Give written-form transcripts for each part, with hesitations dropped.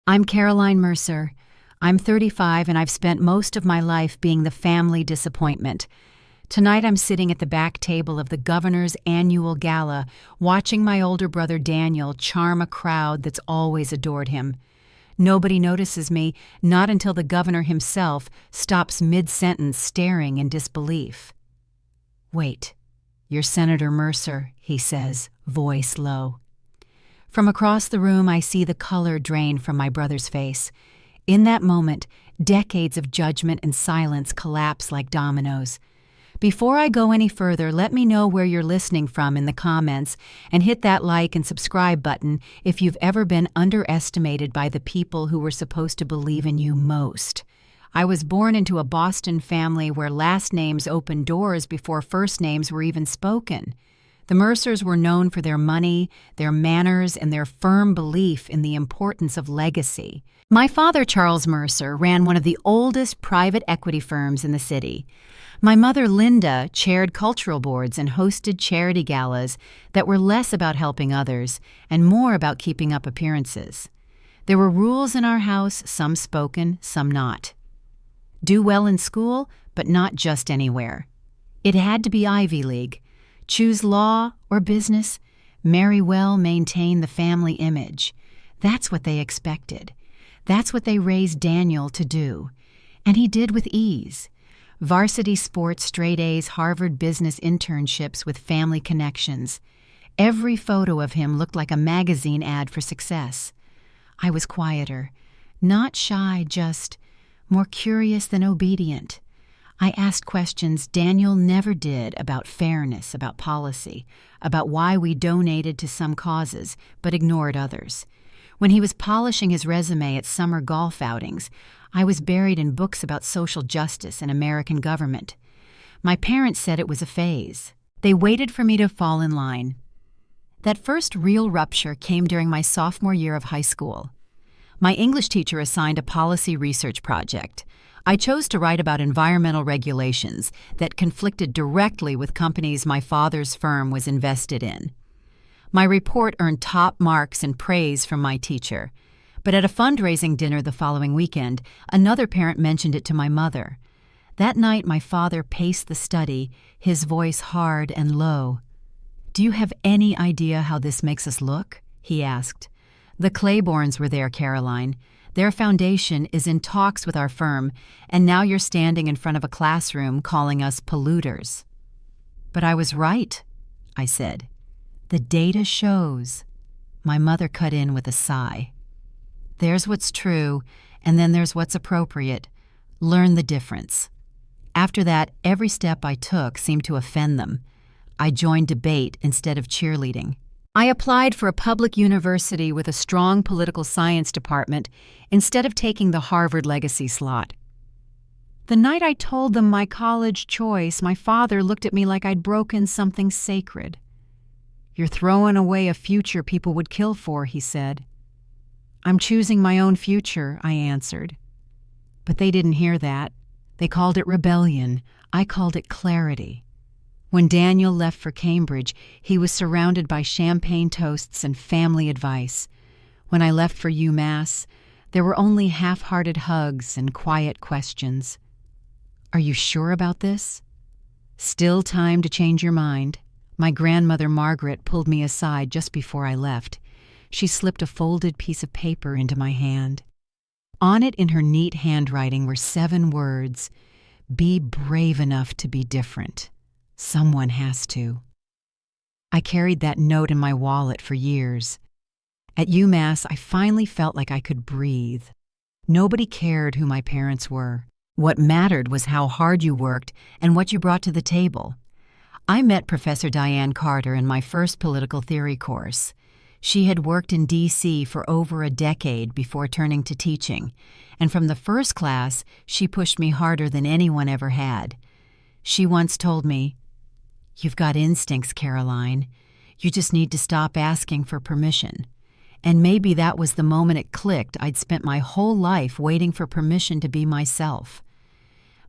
I'm Caroline Mercer. I'm 35 and I've spent most of my life being the family disappointment. Tonight I'm sitting at the back table of the governor's annual gala, watching my older brother Daniel charm a crowd that's always adored him. Nobody notices me, not until the governor himself stops mid-sentence staring in disbelief. "Wait, you're Senator Mercer," he says, voice low. From across the room I see the color drain from my brother's face. In that moment, decades of judgment and silence collapse like dominoes. Before I go any further, let me know where you're listening from in the comments and hit that like and subscribe button if you've ever been underestimated by the people who were supposed to believe in you most. I was born into a Boston family where last names opened doors before first names were even spoken. The Mercers were known for their money, their manners, and their firm belief in the importance of legacy. My father, Charles Mercer, ran one of the oldest private equity firms in the city. My mother, Linda, chaired cultural boards and hosted charity galas that were less about helping others and more about keeping up appearances. There were rules in our house, some spoken, some not. Do well in school, but not just anywhere. It had to be Ivy League. Choose law or business. Marry well, maintain the family image. That's what they expected. That's what they raised Daniel to do. And he did with ease. Varsity sports, straight A's, Harvard business internships with family connections. Every photo of him looked like a magazine ad for success. I was quieter, not shy, just more curious than obedient. I asked questions Daniel never did about fairness, about policy, about why we donated to some causes but ignored others. When he was polishing his resume at summer golf outings, I was buried in books about social justice and American government. My parents said it was a phase. They waited for me to fall in line. That first real rupture came during my sophomore year of high school. My English teacher assigned a policy research project. I chose to write about environmental regulations that conflicted directly with companies my father's firm was invested in. My report earned top marks and praise from my teacher. But at a fundraising dinner the following weekend, another parent mentioned it to my mother. That night, my father paced the study, his voice hard and low. "Do you have any idea how this makes us look?" he asked. "The Claibornes were there, Caroline. Their foundation is in talks with our firm, and now you're standing in front of a classroom calling us polluters." "But I was right," I said. "The data shows." My mother cut in with a sigh. "There's what's true, and then there's what's appropriate. Learn the difference." After that, every step I took seemed to offend them. I joined debate instead of cheerleading. I applied for a public university with a strong political science department instead of taking the Harvard legacy slot. The night I told them my college choice, my father looked at me like I'd broken something sacred. "You're throwing away a future people would kill for," he said. "I'm choosing my own future," I answered. But they didn't hear that. They called it rebellion. I called it clarity. When Daniel left for Cambridge, he was surrounded by champagne toasts and family advice. When I left for UMass, there were only half-hearted hugs and quiet questions. "Are you sure about this?" "Still time to change your mind." My grandmother Margaret pulled me aside just before I left. She slipped a folded piece of paper into my hand. On it in her neat handwriting were 7 words: "Be brave enough to be different. Someone has to." I carried that note in my wallet for years. At UMass, I finally felt like I could breathe. Nobody cared who my parents were. What mattered was how hard you worked and what you brought to the table. I met Professor Diane Carter in my first political theory course. She had worked in D.C. for over a decade before turning to teaching, and from the first class, she pushed me harder than anyone ever had. She once told me, "You've got instincts, Caroline. You just need to stop asking for permission." And maybe that was the moment it clicked. I'd spent my whole life waiting for permission to be myself.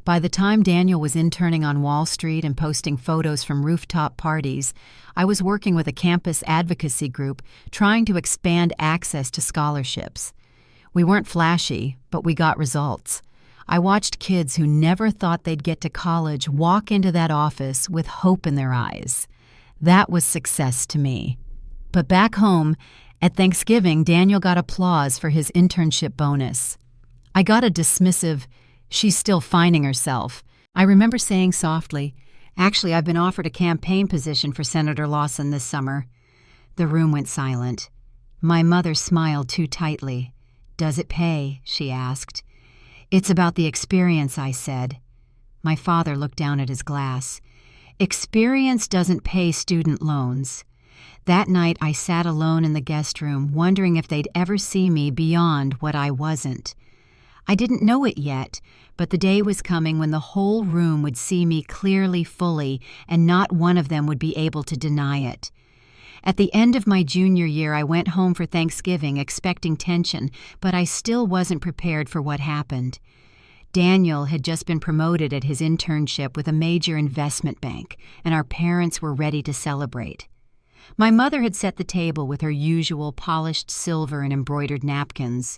By the time Daniel was interning on Wall Street and posting photos from rooftop parties, I was working with a campus advocacy group trying to expand access to scholarships. We weren't flashy, but we got results. I watched kids who never thought they'd get to college walk into that office with hope in their eyes. That was success to me. But back home, at Thanksgiving, Daniel got applause for his internship bonus. I got a dismissive, "She's still finding herself." I remember saying softly, "Actually, I've been offered a campaign position for Senator Lawson this summer." The room went silent. My mother smiled too tightly. "Does it pay?" she asked. "It's about the experience," I said. My father looked down at his glass. "Experience doesn't pay student loans." That night I sat alone in the guest room, wondering if they'd ever see me beyond what I wasn't. I didn't know it yet, but the day was coming when the whole room would see me clearly, fully, and not one of them would be able to deny it. At the end of my junior year, I went home for Thanksgiving expecting tension, but I still wasn't prepared for what happened. Daniel had just been promoted at his internship with a major investment bank, and our parents were ready to celebrate. My mother had set the table with her usual polished silver and embroidered napkins.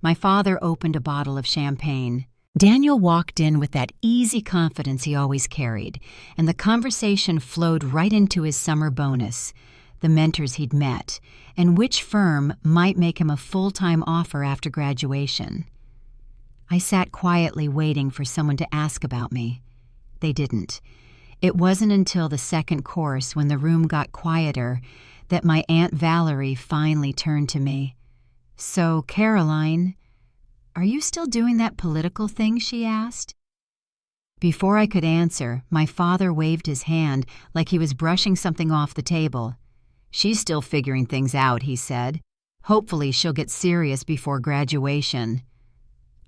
My father opened a bottle of champagne. Daniel walked in with that easy confidence he always carried, and the conversation flowed right into his summer bonus, the mentors he'd met, and which firm might make him a full-time offer after graduation. I sat quietly waiting for someone to ask about me. They didn't. It wasn't until the second course, when the room got quieter, that my Aunt Valerie finally turned to me. "So, Caroline, are you still doing that political thing?" she asked. Before I could answer, my father waved his hand like he was brushing something off the table. "She's still figuring things out," he said. "Hopefully she'll get serious before graduation."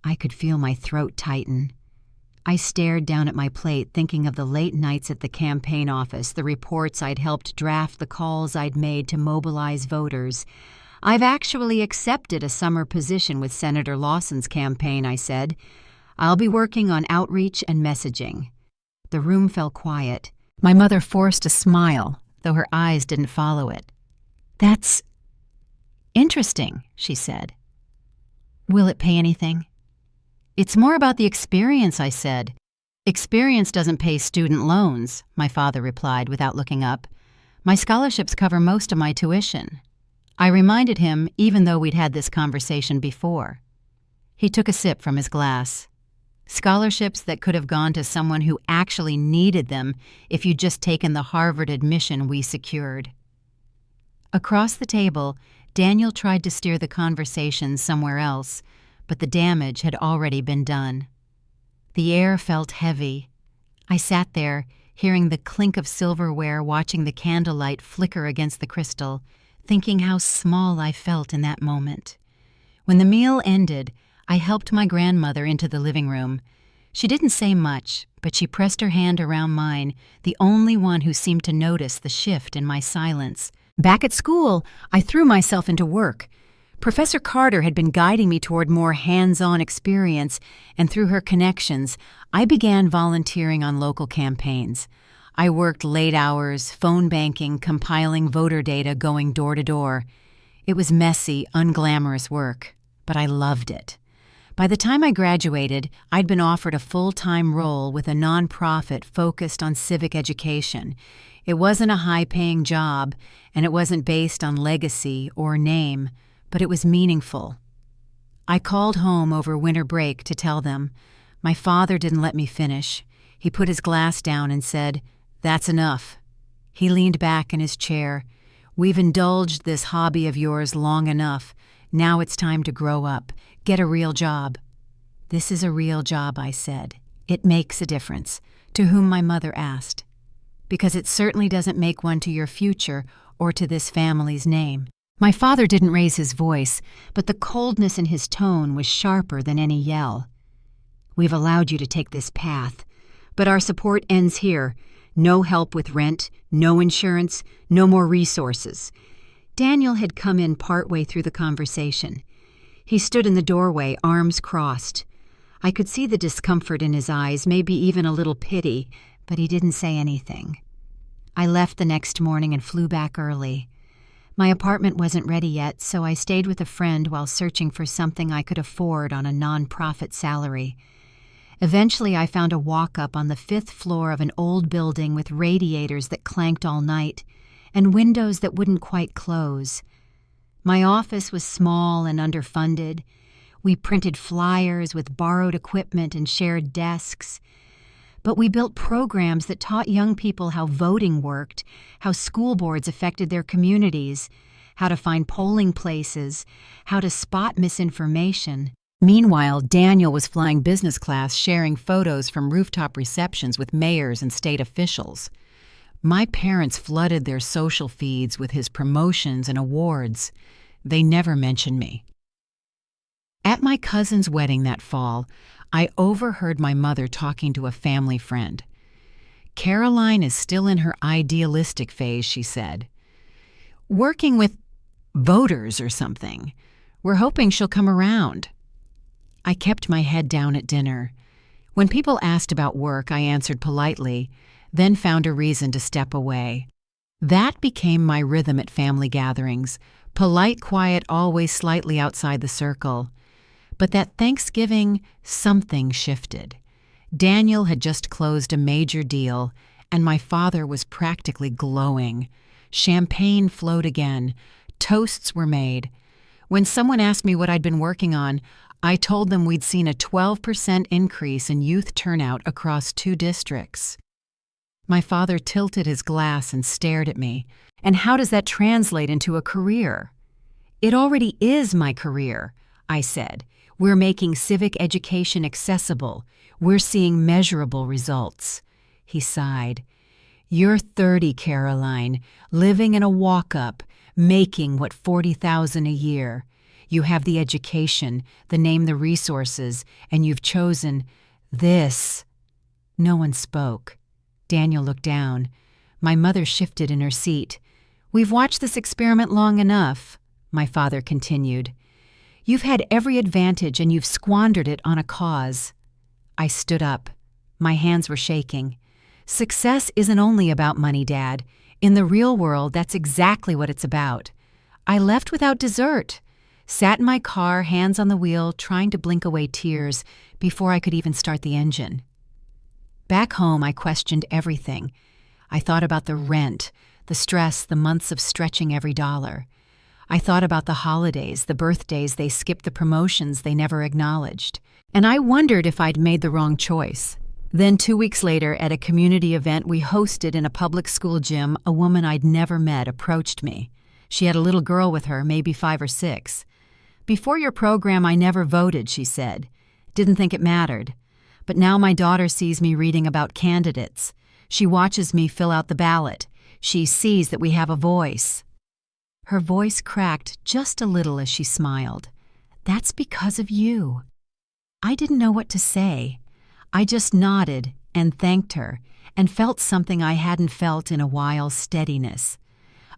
I could feel my throat tighten. I stared down at my plate, thinking of the late nights at the campaign office, the reports I'd helped draft, the calls I'd made to mobilize voters. "I've actually accepted a summer position with Senator Lawson's campaign," I said. "I'll be working on outreach and messaging." The room fell quiet. My mother forced a smile, though her eyes didn't follow it. "That's interesting," she said. "Will it pay anything?" "It's more about the experience," I said. "Experience doesn't pay student loans," my father replied without looking up. "My scholarships cover most of my tuition." I reminded him, even though we'd had this conversation before. He took a sip from his glass. "Scholarships that could have gone to someone who actually needed them if you'd just taken the Harvard admission we secured." Across the table, Daniel tried to steer the conversation somewhere else, but the damage had already been done. The air felt heavy. I sat there, hearing the clink of silverware, watching the candlelight flicker against the crystal, thinking how small I felt in that moment. When the meal ended, I helped my grandmother into the living room. She didn't say much, but she pressed her hand around mine, the only one who seemed to notice the shift in my silence. Back at school, I threw myself into work. Professor Carter had been guiding me toward more hands-on experience, and through her connections, I began volunteering on local campaigns. I worked late hours, phone banking, compiling voter data, going door to door. It was messy, unglamorous work, but I loved it. By the time I graduated, I'd been offered a full-time role with a nonprofit focused on civic education. It wasn't a high-paying job, and it wasn't based on legacy or name, but it was meaningful. I called home over winter break to tell them. My father didn't let me finish. He put his glass down and said, "That's enough." He leaned back in his chair. "We've indulged this hobby of yours long enough. Now it's time to grow up. Get a real job." "This is a real job," I said. "It makes a difference." To whom my mother asked. "Because it certainly doesn't make one to your future or to this family's name." My father didn't raise his voice, but the coldness in his tone was sharper than any yell. "We've allowed you to take this path, but our support ends here. No help with rent, no insurance, no more resources." Daniel had come in partway through the conversation. He stood in the doorway, arms crossed. I could see the discomfort in his eyes, maybe even a little pity, but he didn't say anything. I left the next morning and flew back early. My apartment wasn't ready yet, so I stayed with a friend while searching for something I could afford on a nonprofit salary. Eventually, I found a walk-up on the 5th floor of an old building with radiators that clanked all night and windows that wouldn't quite close. My office was small and underfunded. We printed flyers with borrowed equipment and shared desks. But we built programs that taught young people how voting worked, how school boards affected their communities, how to find polling places, how to spot misinformation. Meanwhile, Daniel was flying business class, sharing photos from rooftop receptions with mayors and state officials. My parents flooded their social feeds with his promotions and awards. They never mentioned me. At my cousin's wedding that fall, I overheard my mother talking to a family friend. "Caroline is still in her idealistic phase," she said. "Working with voters or something. We're hoping she'll come around." I kept my head down at dinner. When people asked about work, I answered politely, then found a reason to step away. That became my rhythm at family gatherings, polite quiet always slightly outside the circle. But that Thanksgiving, something shifted. Daniel had just closed a major deal, and my father was practically glowing. Champagne flowed again. Toasts were made. When someone asked me what I'd been working on, I told them we'd seen a 12% increase in youth turnout across 2 districts. My father tilted his glass and stared at me. "And how does that translate into a career?" "It already is my career," I said. "We're making civic education accessible. We're seeing measurable results." He sighed. "You're 30, Caroline, living in a walk-up, making what, $40,000 a year. You have the education, the name, the resources, and you've chosen this." No one spoke. Daniel looked down. My mother shifted in her seat. "We've watched this experiment long enough," my father continued. "You've had every advantage and you've squandered it on a cause." I stood up. My hands were shaking. "Success isn't only about money, Dad. In the real world, that's exactly what it's about." I left without dessert. Sat in my car, hands on the wheel, trying to blink away tears before I could even start the engine. Back home, I questioned everything. I thought about the rent, the stress, the months of stretching every dollar. I thought about the holidays, the birthdays they skipped, the promotions they never acknowledged. And I wondered if I'd made the wrong choice. Then 2 weeks later, at a community event we hosted in a public school gym, a woman I'd never met approached me. She had a little girl with her, maybe 5 or 6. "Before your program, I never voted," she said. "Didn't think it mattered. But now my daughter sees me reading about candidates. She watches me fill out the ballot. She sees that we have a voice." Her voice cracked just a little as she smiled. "That's because of you." I didn't know what to say. I just nodded and thanked her and felt something I hadn't felt in a while: steadiness.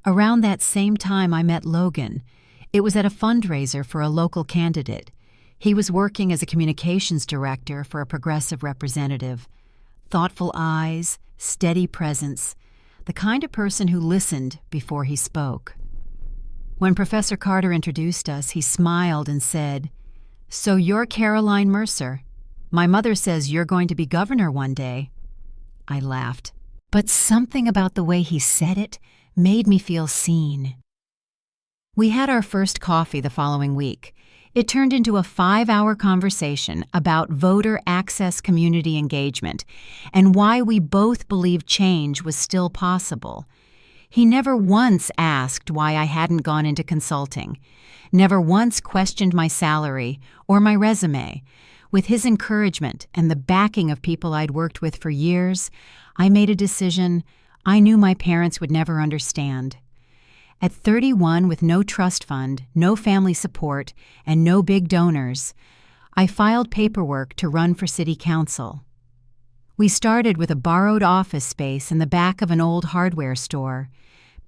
Around that same time I met Logan. It was at a fundraiser for a local candidate. He was working as a communications director for a progressive representative. Thoughtful eyes, steady presence, the kind of person who listened before he spoke. When Professor Carter introduced us, he smiled and said, "So you're Caroline Mercer. My mother says you're going to be governor one day." I laughed, but something about the way he said it made me feel seen. We had our first coffee the following week. It turned into a 5-hour conversation about voter access community engagement and why we both believed change was still possible. He never once asked why I hadn't gone into consulting, never once questioned my salary or my resume. With his encouragement and the backing of people I'd worked with for years, I made a decision I knew my parents would never understand. At 31, with no trust fund, no family support, and no big donors, I filed paperwork to run for city council. We started with a borrowed office space in the back of an old hardware store.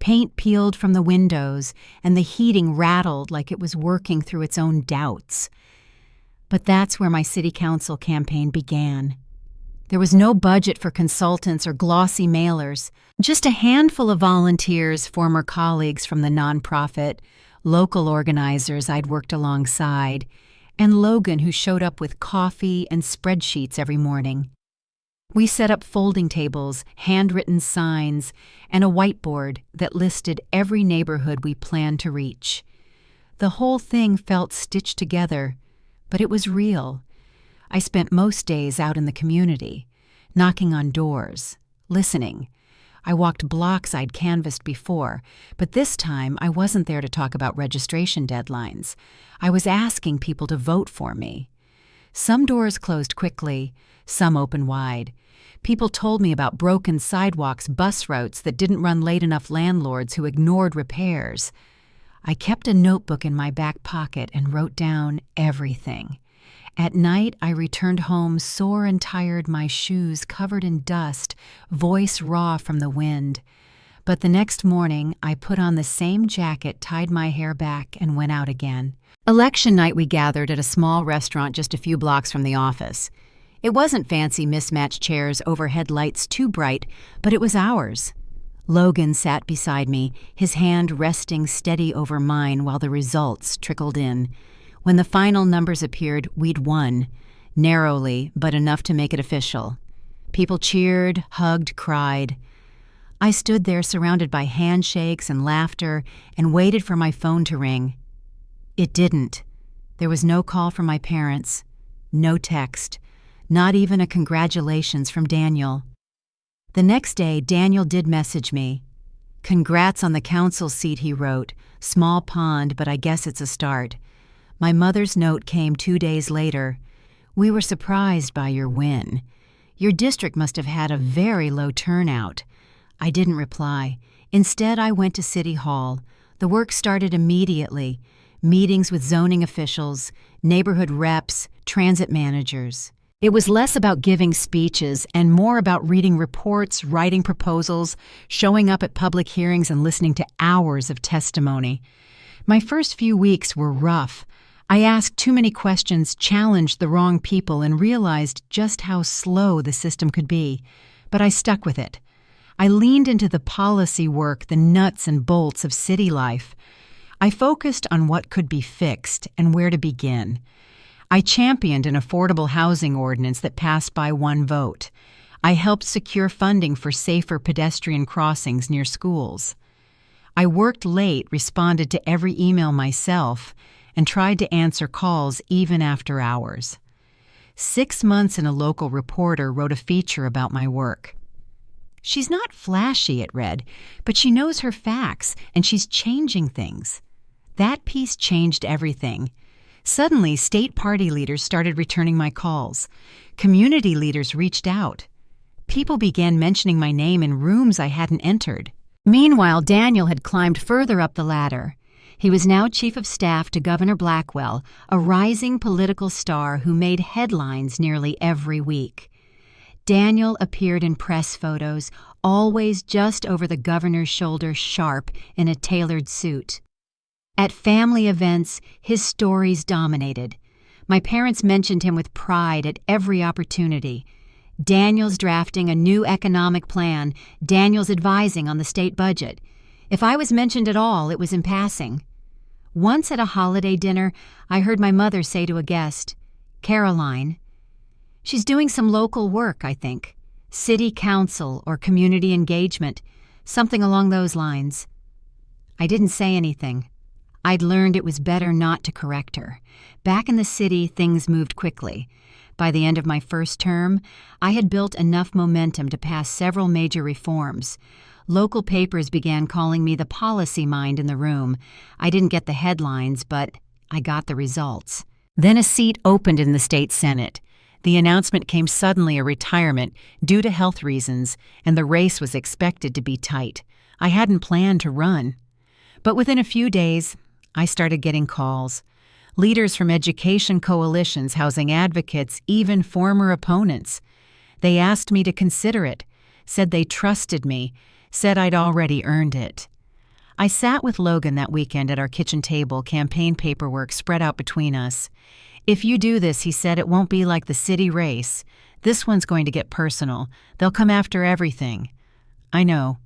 Paint peeled from the windows, and the heating rattled like it was working through its own doubts. But that's where my city council campaign began. There was no budget for consultants or glossy mailers, just a handful of volunteers, former colleagues from the nonprofit, local organizers I'd worked alongside, and Logan, who showed up with coffee and spreadsheets every morning. We set up folding tables, handwritten signs, and a whiteboard that listed every neighborhood we planned to reach. The whole thing felt stitched together, but it was real. I spent most days out in the community, knocking on doors, listening. I walked blocks I'd canvassed before, but this time I wasn't there to talk about registration deadlines. I was asking people to vote for me. Some doors closed quickly, some opened wide. People told me about broken sidewalks, bus routes that didn't run late enough, landlords who ignored repairs. I kept a notebook in my back pocket and wrote down everything. At night, I returned home sore and tired, my shoes covered in dust, voice raw from the wind. But the next morning, I put on the same jacket, tied my hair back, and went out again. Election night, we gathered at a small restaurant just a few blocks from the office. It wasn't fancy mismatched chairs, overhead lights too bright, but it was ours. Logan sat beside me, his hand resting steady over mine while the results trickled in. When the final numbers appeared, we'd won. Narrowly, but enough to make it official. People cheered, hugged, cried. I stood there surrounded by handshakes and laughter and waited for my phone to ring. It didn't. There was no call from my parents, no text, not even a congratulations from Daniel. The next day, Daniel did message me. "Congrats on the council seat," he wrote. "Small pond, but I guess it's a start." My mother's note came 2 days later. "We were surprised by your win. Your district must have had a very low turnout." I didn't reply. Instead, I went to City Hall. The work started immediately. Meetings with zoning officials, neighborhood reps, transit managers. It was less about giving speeches and more about reading reports, writing proposals, showing up at public hearings, and listening to hours of testimony. My first few weeks were rough. I asked too many questions, challenged the wrong people, and realized just how slow the system could be. But I stuck with it. I leaned into the policy work, the nuts and bolts of city life. I focused on what could be fixed and where to begin. I championed an affordable housing ordinance that passed by 1 vote. I helped secure funding for safer pedestrian crossings near schools. I worked late, responded to every email myself, and tried to answer calls even after hours. 6 months and a local reporter wrote a feature about my work. "She's not flashy," it read, "but she knows her facts, and she's changing things." That piece changed everything. Suddenly, state party leaders started returning my calls. Community leaders reached out. People began mentioning my name in rooms I hadn't entered. Meanwhile, Daniel had climbed further up the ladder. He was now chief of staff to Governor Blackwell, a rising political star who made headlines nearly every week. Daniel appeared in press photos, always just over the governor's shoulder, sharp in a tailored suit. At family events, his stories dominated. My parents mentioned him with pride at every opportunity. Daniel's drafting a new economic plan, Daniel's advising on the state budget. If I was mentioned at all, it was in passing. Once at a holiday dinner, I heard my mother say to a guest, "Caroline, she's doing some local work, I think. City council or community engagement, something along those lines." I didn't say anything. I'd learned it was better not to correct her. Back in the city, things moved quickly. By the end of my first term, I had built enough momentum to pass several major reforms. Local papers began calling me the policy mind in the room. I didn't get the headlines, but I got the results. Then a seat opened in the state Senate. The announcement came suddenly, a retirement due to health reasons, and the race was expected to be tight. I hadn't planned to run. But within a few days, I started getting calls. Leaders from education coalitions, housing advocates, even former opponents. They asked me to consider it, said they trusted me, said I'd already earned it. I sat with Logan that weekend at our kitchen table, campaign paperwork spread out between us. "If you do this," he said, "it won't be like the city race. This one's going to get personal. They'll come after everything. I know.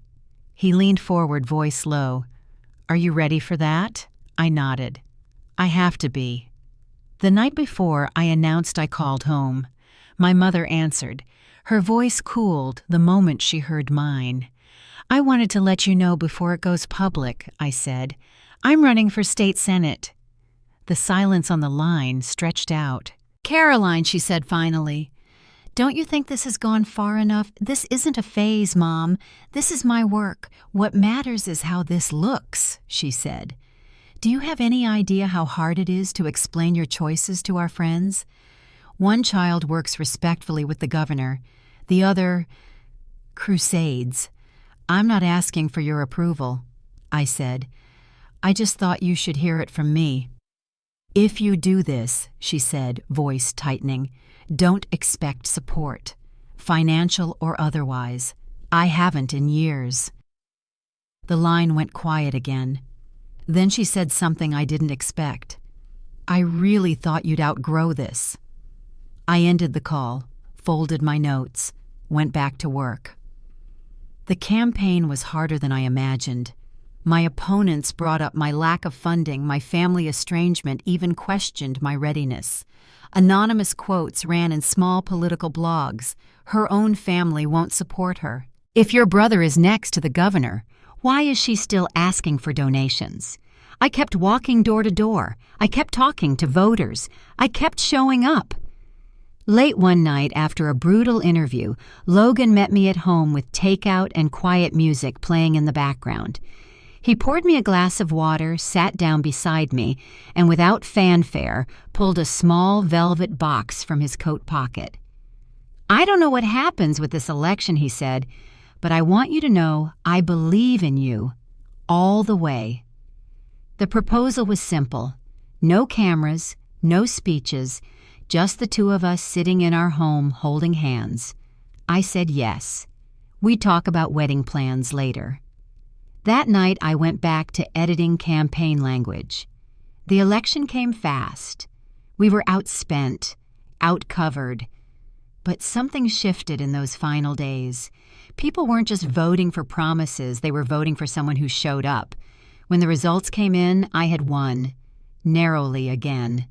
He leaned forward, voice low. Are you ready for that? I nodded. I have to be. The night before, I announced I called home. My mother answered. Her voice cooled the moment she heard mine. I wanted to let you know before it goes public, I said. I'm running for state senate. The silence on the line stretched out. Caroline, she said finally. Don't you think this has gone far enough? This isn't a phase, Mom. This is my work. What matters is how this looks, she said. Do you have any idea how hard it is to explain your choices to our friends? One child works respectfully with the governor. The other crusades. I'm not asking for your approval, I said. I just thought you should hear it from me. If you do this, she said, voice tightening, don't expect support, financial or otherwise. I haven't in years. The line went quiet again. Then she said something I didn't expect. I really thought you'd outgrow this. I ended the call, folded my notes, went back to work. The campaign was harder than I imagined. My opponents brought up my lack of funding, my family estrangement, even questioned my readiness. Anonymous quotes ran in small political blogs. Her own family won't support her. If your brother is next to the governor, why is she still asking for donations? I kept walking door to door. I kept talking to voters. I kept showing up. Late one night, after a brutal interview, Logan met me at home with takeout and quiet music playing in the background. He poured me a glass of water, sat down beside me, and without fanfare, pulled a small velvet box from his coat pocket. I don't know what happens with this election, he said, but I want you to know I believe in you, all the way. The proposal was simple. No cameras, no speeches, just the two of us sitting in our home holding hands. I said yes. We'd talk about wedding plans later. That night, I went back to editing campaign language. The election came fast. We were outspent, outcovered. But something shifted in those final days. People weren't just voting for promises, they were voting for someone who showed up. When the results came in, I had won. Narrowly again.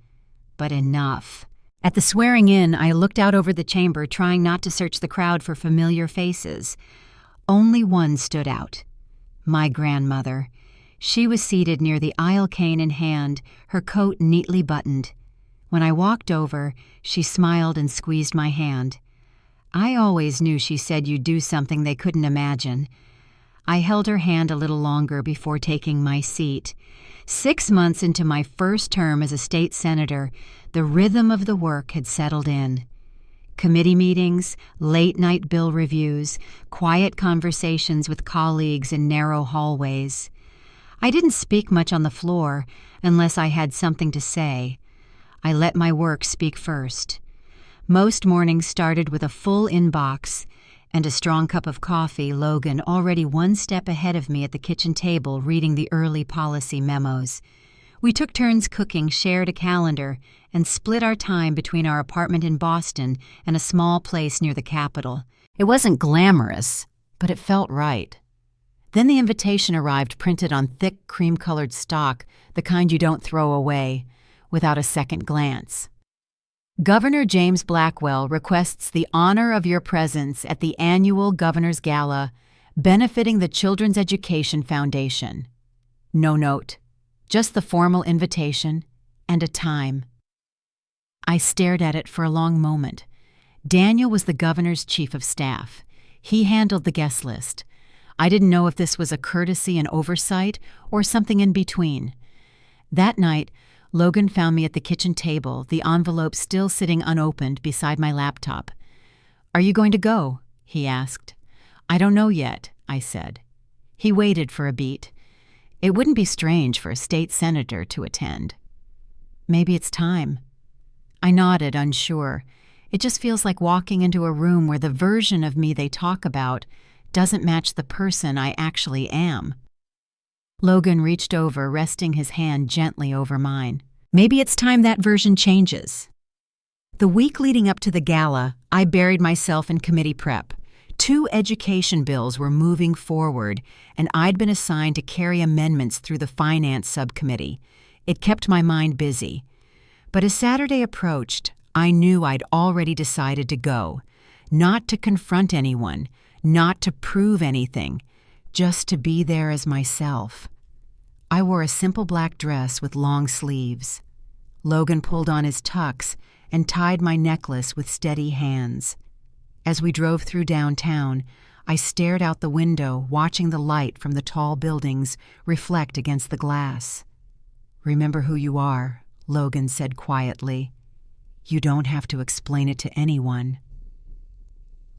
But enough. At the swearing-in, I looked out over the chamber, trying not to search the crowd for familiar faces. Only one stood out. My grandmother. She was seated near the aisle cane in hand, her coat neatly buttoned. When I walked over, she smiled and squeezed my hand. I always knew she said you'd do something they couldn't imagine. I held her hand a little longer before taking my seat. 6 months into my first term as a state senator, the rhythm of the work had settled in. Committee meetings, late-night bill reviews, quiet conversations with colleagues in narrow hallways. I didn't speak much on the floor unless I had something to say. I let my work speak first. Most mornings started with a full inbox and a strong cup of coffee, Logan already one step ahead of me at the kitchen table reading the early policy memos. We took turns cooking, shared a calendar, and split our time between our apartment in Boston and a small place near the Capitol. It wasn't glamorous, but it felt right. Then the invitation arrived printed on thick cream-colored stock, the kind you don't throw away, without a second glance. Governor James Blackwell requests the honor of your presence at the annual Governor's Gala, benefiting the Children's Education Foundation. No note. Just the formal invitation and a time. I stared at it for a long moment. Daniel was the governor's chief of staff. He handled the guest list. I didn't know if this was a courtesy and oversight or something in between. That night, Logan found me at the kitchen table, the envelope still sitting unopened beside my laptop. Are you going to go? He asked. I don't know yet, I said. He waited for a beat. It wouldn't be strange for a state senator to attend. Maybe it's time. I nodded, unsure. It just feels like walking into a room where the version of me they talk about doesn't match the person I actually am. Logan reached over, resting his hand gently over mine. Maybe it's time that version changes. The week leading up to the gala, I buried myself in committee prep. 2 education bills were moving forward, and I'd been assigned to carry amendments through the finance subcommittee. It kept my mind busy. But as Saturday approached, I knew I'd already decided to go. Not to confront anyone, not to prove anything, just to be there as myself. I wore a simple black dress with long sleeves. Logan pulled on his tux and tied my necklace with steady hands. As we drove through downtown, I stared out the window, watching the light from the tall buildings reflect against the glass. "Remember who you are," Logan said quietly. "You don't have to explain it to anyone."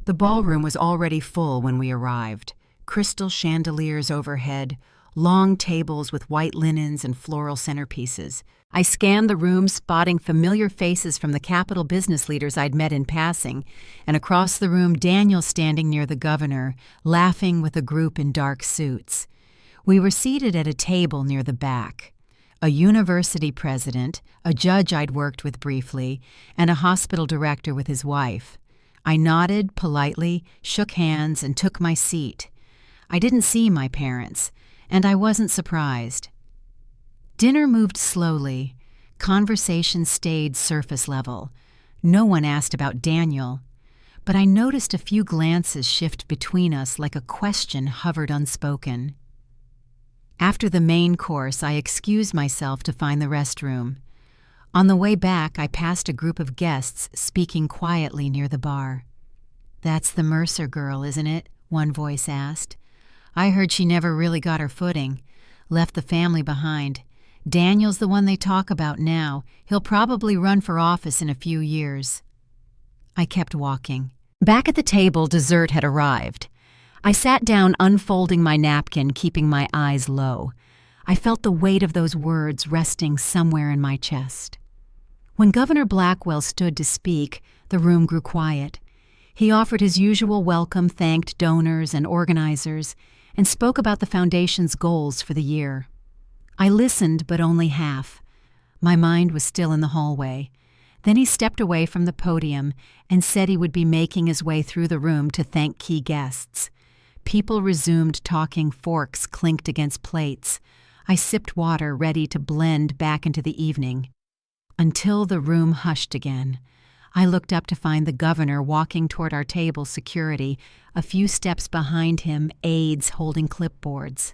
The ballroom was already full when we arrived. Crystal chandeliers overhead, long tables with white linens and floral centerpieces. I scanned the room, spotting familiar faces from the Capitol business leaders I'd met in passing, and across the room Daniel standing near the governor, laughing with a group in dark suits. We were seated at a table near the back. A university president, a judge I'd worked with briefly, and a hospital director with his wife. I nodded politely, shook hands, and took my seat. I didn't see my parents, and I wasn't surprised. Dinner moved slowly. Conversation stayed surface level. No one asked about Daniel, but I noticed a few glances shift between us like a question hovered unspoken. After the main course, I excused myself to find the restroom. On the way back, I passed a group of guests speaking quietly near the bar. "That's the Mercer girl, isn't it?" one voice asked. "I heard she never really got her footing. Left the family behind. Daniel's the one they talk about now. He'll probably run for office in a few years." I kept walking. Back at the table, dessert had arrived. I sat down, unfolding my napkin, keeping my eyes low. I felt the weight of those words resting somewhere in my chest. When Governor Blackwell stood to speak, the room grew quiet. He offered his usual welcome, thanked donors and organizers, and spoke about the foundation's goals for the year. I listened, but only half. My mind was still in the hallway. Then he stepped away from the podium and said he would be making his way through the room to thank key guests. People resumed talking, forks clinked against plates. I sipped water, ready to blend back into the evening. Until the room hushed again. I looked up to find the governor walking toward our table security, a few steps behind him, aides holding clipboards.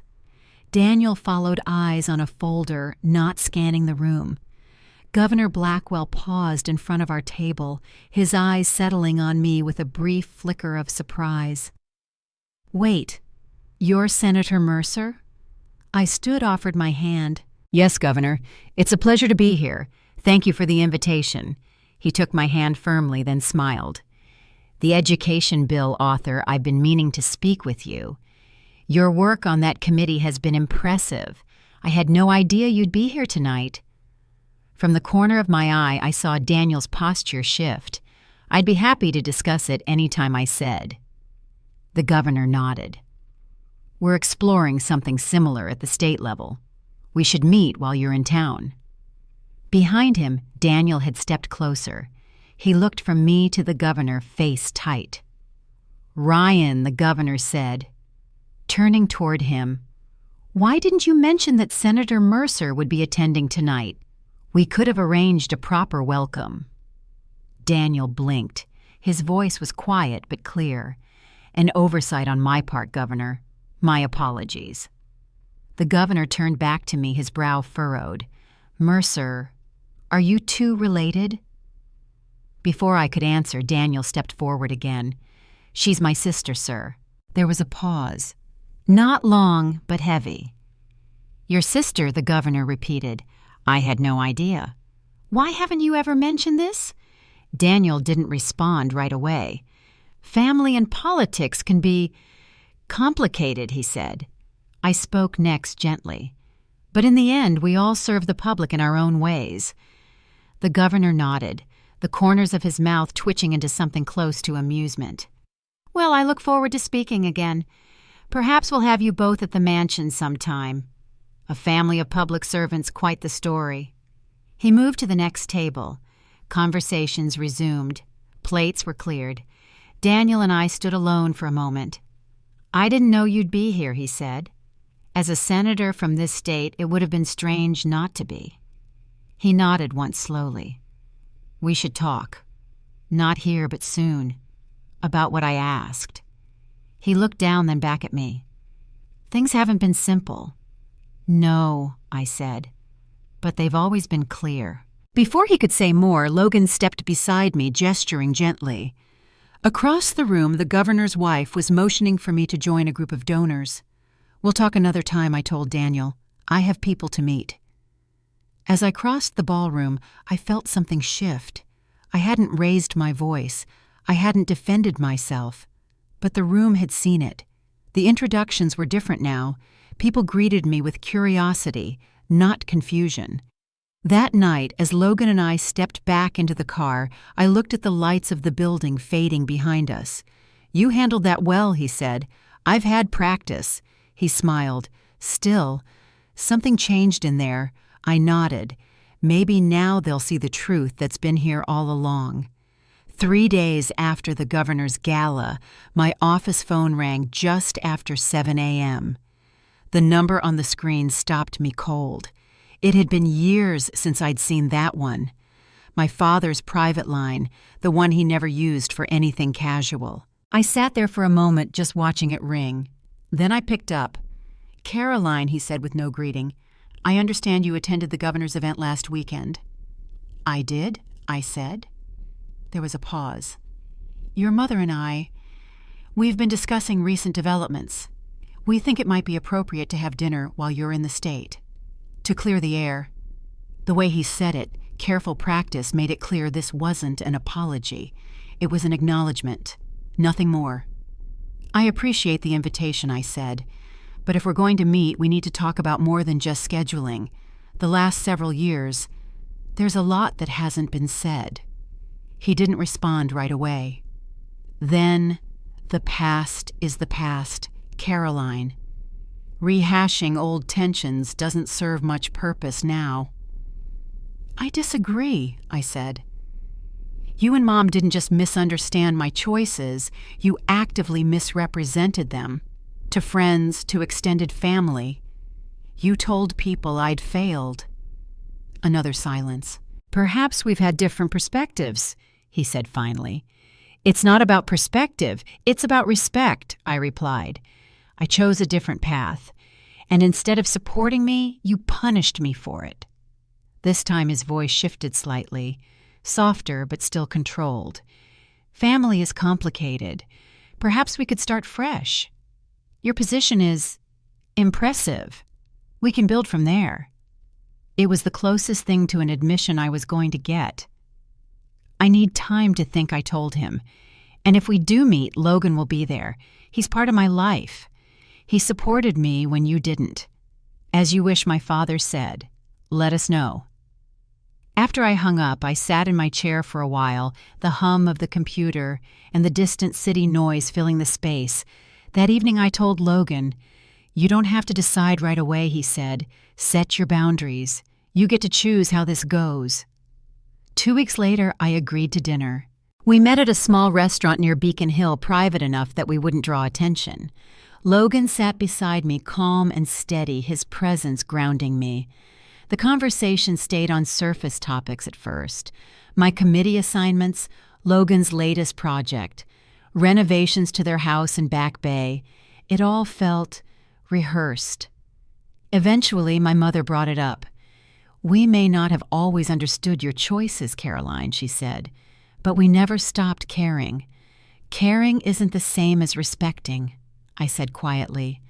Daniel followed eyes on a folder, not scanning the room. Governor Blackwell paused in front of our table, his eyes settling on me with a brief flicker of surprise. "Wait, you're Senator Mercer?" I stood, offered my hand. "Yes, Governor. It's a pleasure to be here. Thank you for the invitation." He took my hand firmly, then smiled. "The education bill author, I've been meaning to speak with you. Your work on that committee has been impressive. I had no idea you'd be here tonight." From the corner of my eye, I saw Daniel's posture shift. I'd be happy to discuss it any time, I said. The governor nodded. "We're exploring something similar at the state level. We should meet while you're in town." Behind him, Daniel had stepped closer. He looked from me to the governor, face tight. "Ryan," the governor said, turning toward him, "why didn't you mention that Senator Mercer would be attending tonight? We could have arranged a proper welcome." Daniel blinked. His voice was quiet but clear. "An oversight on my part, Governor. My apologies." The governor turned back to me, his brow furrowed. "Mercer, are you two related?" Before I could answer, Daniel stepped forward again. "She's my sister, sir." There was a pause. Not long, but heavy. "Your sister," the governor repeated. I had no idea. "Why haven't you ever mentioned this?" Daniel didn't respond right away. "Family and politics can be complicated," he said. I spoke next gently. "But in the end, we all serve the public in our own ways." The governor nodded, the corners of his mouth twitching into something close to amusement. "Well, I look forward to speaking again. Perhaps we'll have you both at the mansion sometime. A family of public servants, quite the story." He moved to the next table. Conversations resumed. Plates were cleared. Daniel and I stood alone for a moment. "I didn't know you'd be here," he said. "As a senator from this state, it would have been strange not to be." He nodded once slowly. "We should talk. Not here, but soon. About what I asked." He looked down, then back at me. "Things haven't been simple." "No," I said, "but they've always been clear." Before he could say more, Logan stepped beside me, gesturing gently. Across the room, the governor's wife was motioning for me to join a group of donors. "We'll talk another time," I told Daniel. "I have people to meet." As I crossed the ballroom, I felt something shift. I hadn't raised my voice. I hadn't defended myself. But the room had seen it. The introductions were different now. People greeted me with curiosity, not confusion. That night, as Logan and I stepped back into the car, I looked at the lights of the building fading behind us. "You handled that well," he said. "I've had practice." He smiled. "Still, something changed in there." I nodded. "Maybe now they'll see the truth that's been here all along." 3 days after the governor's gala, my office phone rang just after 7 a.m. The number on the screen stopped me cold. It had been years since I'd seen that one. My father's private line, the one he never used for anything casual. I sat there for a moment just watching it ring. Then I picked up. "Caroline," he said with no greeting, "I understand you attended the governor's event last weekend." "I did," I said. There was a pause. "Your mother and we've been discussing recent developments. We think it might be appropriate to have dinner while you're in the state. To clear the air." The way he said it, careful practice, made it clear this wasn't an apology. It was an acknowledgement. Nothing more. "I appreciate the invitation," I said. "But if we're going to meet, we need to talk about more than just scheduling. The last several years, there's a lot that hasn't been said." He didn't respond right away. "Then, the past is the past, Caroline. Rehashing old tensions doesn't serve much purpose now." "I disagree," I said. "You and Mom didn't just misunderstand my choices, you actively misrepresented them. To friends, to extended family. You told people I'd failed." Another silence. "Perhaps we've had different perspectives," he said finally. "It's not about perspective, it's about respect," I replied. "I chose a different path, and instead of supporting me, you punished me for it." This time his voice shifted slightly, softer but still controlled. "Family is complicated. Perhaps we could start fresh. Your position is impressive. We can build from there." It was the closest thing to an admission I was going to get. "I need time to think," I told him. "And if we do meet, Logan will be there. He's part of my life. He supported me when you didn't. As you wish," my father said. "Let us know." After I hung up, I sat in my chair for a while, the hum of the computer and the distant city noise filling the space. That evening I told Logan, "You don't have to decide right away," he said. "Set your boundaries. You get to choose how this goes." 2 weeks later, I agreed to dinner. We met at a small restaurant near Beacon Hill, private enough that we wouldn't draw attention. Logan sat beside me, calm and steady, his presence grounding me. The conversation stayed on surface topics at first. My committee assignments, Logan's latest project, renovations to their house in Back Bay. It all felt rehearsed. Eventually, my mother brought it up. "We may not have always understood your choices, Caroline," she said, "but we never stopped caring. Caring isn't the same as respecting," I said quietly.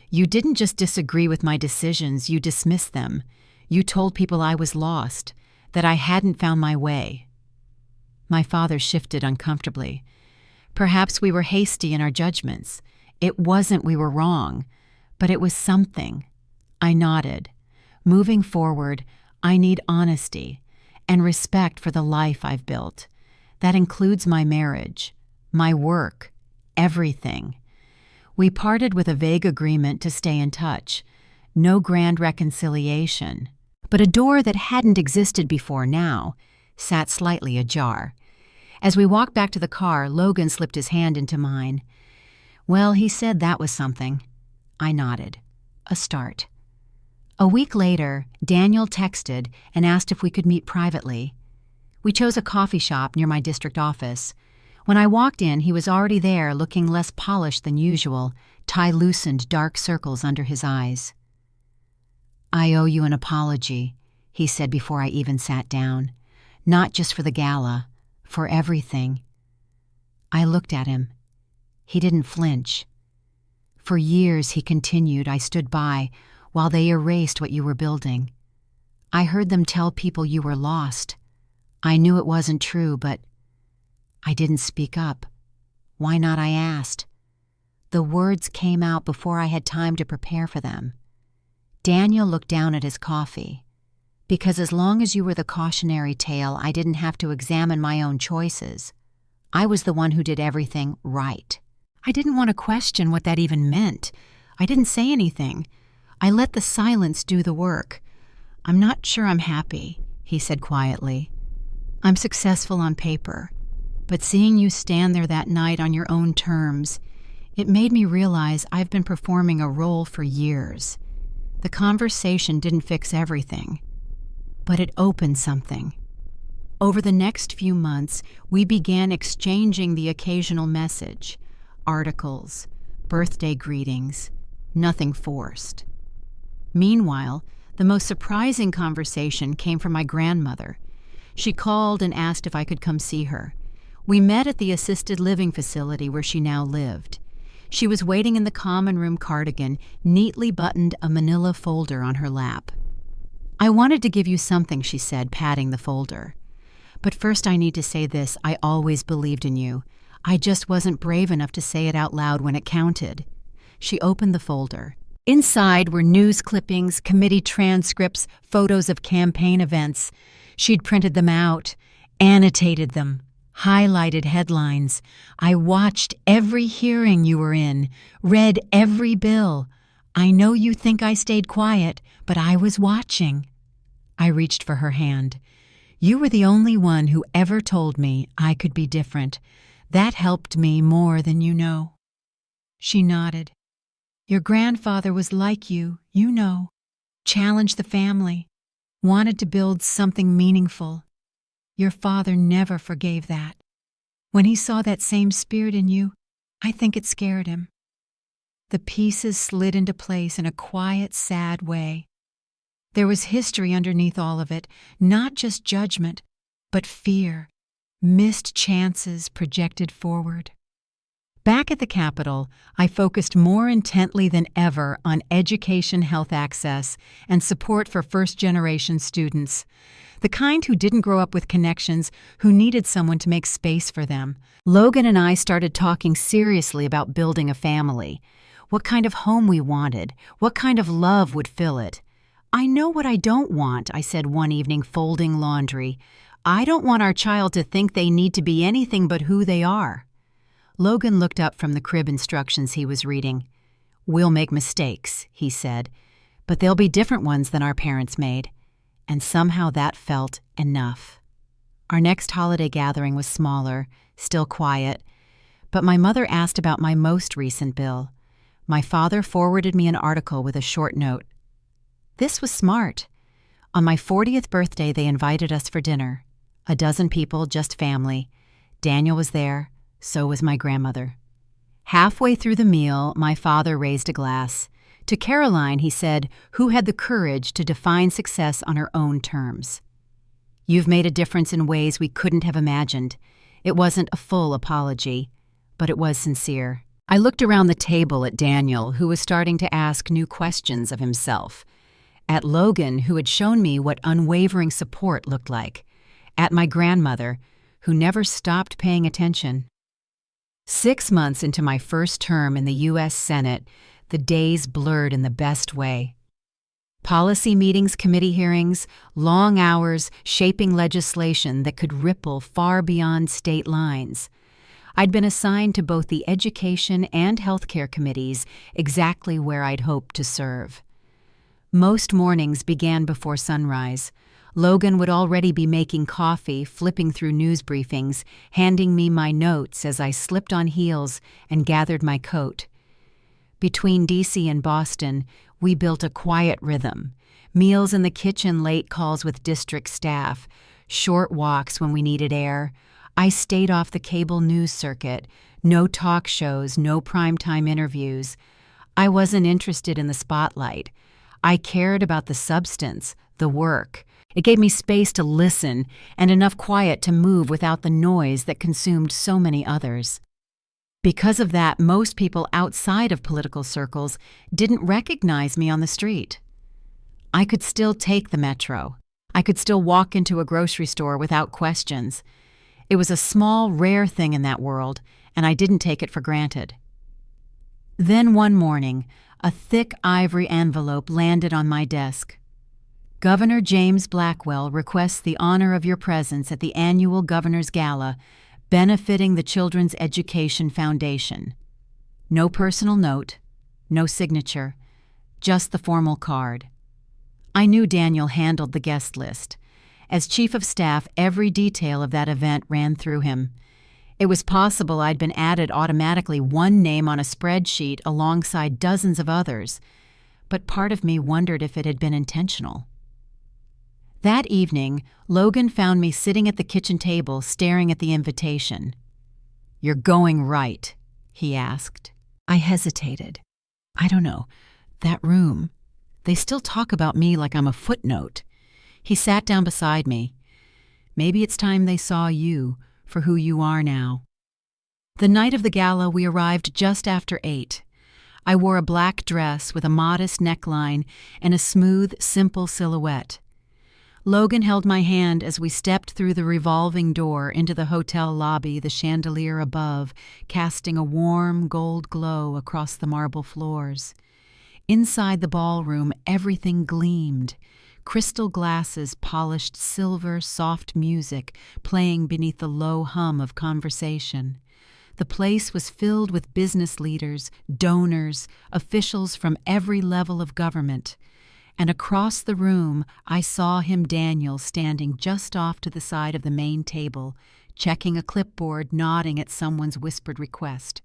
"You didn't just disagree with my decisions, you dismissed them. You told people I was lost, that I hadn't found my way." My father shifted uncomfortably. "Perhaps we were hasty in our judgments. It wasn't we were wrong, but it was something." I nodded. "Moving forward, I need honesty and respect for the life I've built. That includes my marriage, my work, everything." We parted with a vague agreement to stay in touch. No grand reconciliation, but a door that hadn't existed before now, sat slightly ajar. As we walked back to the car, Logan slipped his hand into mine. "Well, he said that was something." I nodded. A start. A week later, Daniel texted and asked if we could meet privately. We chose a coffee shop near my district office. When I walked in, he was already there, looking less polished than usual, tie-loosened dark circles under his eyes. "I owe you an apology," he said before I even sat down. "Not just for the gala, for everything." I looked at him. He didn't flinch. "For years," he continued, "I stood by while they erased what you were building. I heard them tell people you were lost. I knew it wasn't true, but I didn't speak up. Why not, I asked. The words came out before I had time to prepare for them." Daniel looked down at his coffee. "Because as long as you were the cautionary tale, I didn't have to examine my own choices. I was the one who did everything right. I didn't want to question what that even meant. I didn't say anything. I let the silence do the work. I'm not sure I'm happy," he said quietly. "I'm successful on paper. But seeing you stand there that night on your own terms, it made me realize I've been performing a role for years. The conversation didn't fix everything, but it opened something." Over the next few months, we began exchanging the occasional message, articles, birthday greetings, nothing forced. Meanwhile, the most surprising conversation came from my grandmother. She called and asked if I could come see her. We met at the assisted living facility where she now lived. She was waiting in the common room cardigan, neatly buttoned a manila folder on her lap. "I wanted to give you something," she said, patting the folder. "But first I need to say this, I always believed in you. I just wasn't brave enough to say it out loud when it counted." She opened the folder. Inside were news clippings, committee transcripts, photos of campaign events. She'd printed them out, annotated them, highlighted headlines. "I watched every hearing you were in, read every bill. I know you think I stayed quiet, but I was watching." I reached for her hand. "You were the only one who ever told me I could be different. That helped me more than you know." She nodded. "Your grandfather was like you know, challenged the family, wanted to build something meaningful. Your father never forgave that. When he saw that same spirit in you, I think it scared him." The pieces slid into place in a quiet, sad way. There was history underneath all of it, not just judgment, but fear, missed chances projected forward. Back at the Capitol, I focused more intently than ever on education, health access, and support for first-generation students, the kind who didn't grow up with connections, who needed someone to make space for them. Logan and I started talking seriously about building a family, what kind of home we wanted, what kind of love would fill it. "I know what I don't want," I said one evening, folding laundry. "I don't want our child to think they need to be anything but who they are." Logan looked up from the crib instructions he was reading. "We'll make mistakes," he said, "but they'll be different ones than our parents made." And somehow that felt enough. Our next holiday gathering was smaller, still quiet, but my mother asked about my most recent bill. My father forwarded me an article with a short note. This was smart. On my 40th birthday, they invited us for dinner. A dozen people, just family. Daniel was there. So was my grandmother. Halfway through the meal, my father raised a glass. To Caroline, he said, who had the courage to define success on her own terms. "You've made a difference in ways we couldn't have imagined." It wasn't a full apology, but it was sincere. I looked around the table at Daniel, who was starting to ask new questions of himself. At Logan, who had shown me what unwavering support looked like. At my grandmother, who never stopped paying attention. 6 months into my first term in the U.S. Senate, the days blurred in the best way. Policy meetings, committee hearings, long hours shaping legislation that could ripple far beyond state lines. I'd been assigned to both the education and healthcare committees, exactly where I'd hoped to serve. Most mornings began before sunrise. Logan would already be making coffee, flipping through news briefings, handing me my notes as I slipped on heels and gathered my coat. Between D.C. and Boston, we built a quiet rhythm. Meals in the kitchen, late calls with district staff, short walks when we needed air. I stayed off the cable news circuit. No talk shows, no primetime interviews. I wasn't interested in the spotlight. I cared about the substance, the work. It gave me space to listen and enough quiet to move without the noise that consumed so many others. Because of that, most people outside of political circles didn't recognize me on the street. I could still take the metro. I could still walk into a grocery store without questions. It was a small, rare thing in that world, and I didn't take it for granted. Then one morning, a thick ivory envelope landed on my desk. Governor James Blackwell requests the honor of your presence at the annual Governor's Gala, benefiting the Children's Education Foundation. No personal note, no signature, just the formal card. I knew Daniel handled the guest list. As chief of staff, every detail of that event ran through him. It was possible I'd been added automatically, one name on a spreadsheet alongside dozens of others, but part of me wondered if it had been intentional. That evening, Logan found me sitting at the kitchen table staring at the invitation. "You're going right?" he asked. I hesitated. I don't know. That room. They still talk about me like I'm a footnote. He sat down beside me. "Maybe it's time they saw you for who you are now." The night of the gala, we arrived just after 8. I wore a black dress with a modest neckline and a smooth, simple silhouette. Logan held my hand as we stepped through the revolving door into the hotel lobby, the chandelier above casting a warm gold glow across the marble floors. Inside the ballroom, everything gleamed. Crystal glasses, polished silver, soft music playing beneath the low hum of conversation. The place was filled with business leaders, donors, officials from every level of government. And across the room, I saw him, Daniel, standing just off to the side of the main table, checking a clipboard, nodding at someone's whispered request.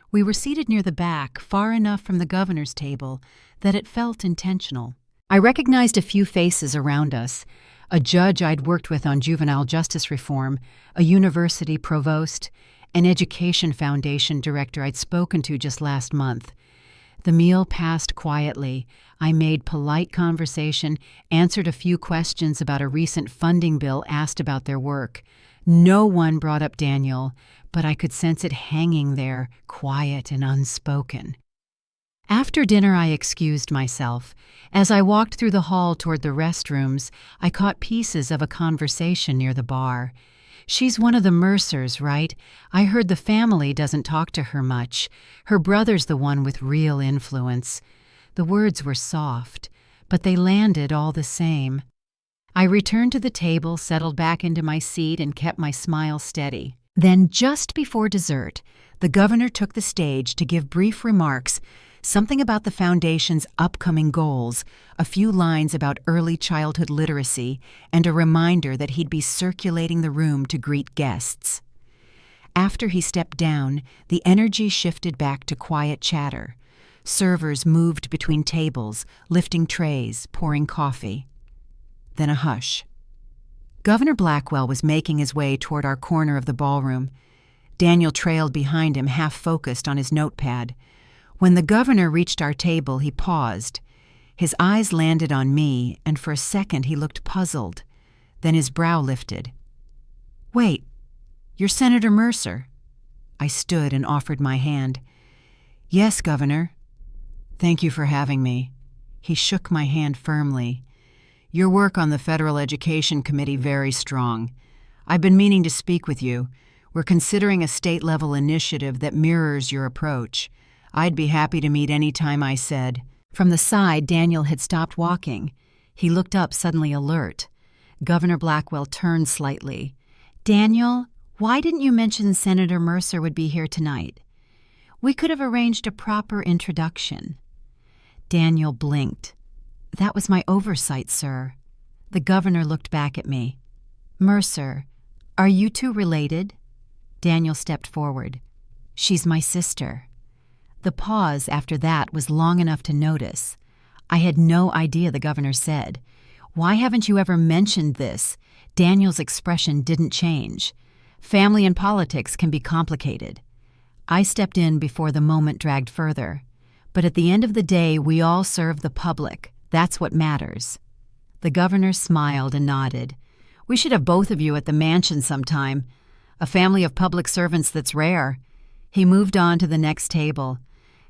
We were seated near the back, far enough from the governor's table that it felt intentional. I recognized a few faces around us: a judge I'd worked with on juvenile justice reform, a university provost, an education foundation director I'd spoken to just last month. The meal passed quietly. I made polite conversation, answered a few questions about a recent funding bill, asked about their work. No one brought up Daniel, but I could sense it hanging there, quiet and unspoken. After dinner, I excused myself. As I walked through the hall toward the restrooms, I caught pieces of a conversation near the bar. "She's one of the Mercers, right? I heard the family doesn't talk to her much. Her brother's the one with real influence." The words were soft, but they landed all the same. I returned to the table, settled back into my seat, and kept my smile steady. Then, just before dessert, the governor took the stage to give brief remarks, something about the foundation's upcoming goals, a few lines about early childhood literacy, and a reminder that he'd be circulating the room to greet guests. After he stepped down, the energy shifted back to quiet chatter. Servers moved between tables, lifting trays, pouring coffee. Then a hush. Governor Blackwell was making his way toward our corner of the ballroom. Daniel trailed behind him, half-focused on his notepad. When the governor reached our table, he paused. His eyes landed on me, and for a second he looked puzzled. Then his brow lifted. "Wait, you're Senator Mercer." I stood and offered my hand. "Yes, Governor." "Thank you for having me." He shook my hand firmly. "Your work on the Federal Education Committee very strong. I've been meaning to speak with you. We're considering a state-level initiative that mirrors your approach. I'd be happy to meet any time I said." From the side, Daniel had stopped walking. He looked up, suddenly alert. Governor Blackwell turned slightly. "Daniel, why didn't you mention Senator Mercer would be here tonight? We could have arranged a proper introduction." Daniel blinked. "That was my oversight, sir." The governor looked back at me. "Mercer, are you two related?" Daniel stepped forward. "She's my sister." The pause after that was long enough to notice. I had no idea, the governor said. "Why haven't you ever mentioned this?" Daniel's expression didn't change. Family and politics can be complicated. I stepped in before the moment dragged further. But at the end of the day, we all serve the public. That's what matters. The governor smiled and nodded. "We should have both of you at the mansion sometime. A family of public servants that's rare." He moved on to the next table.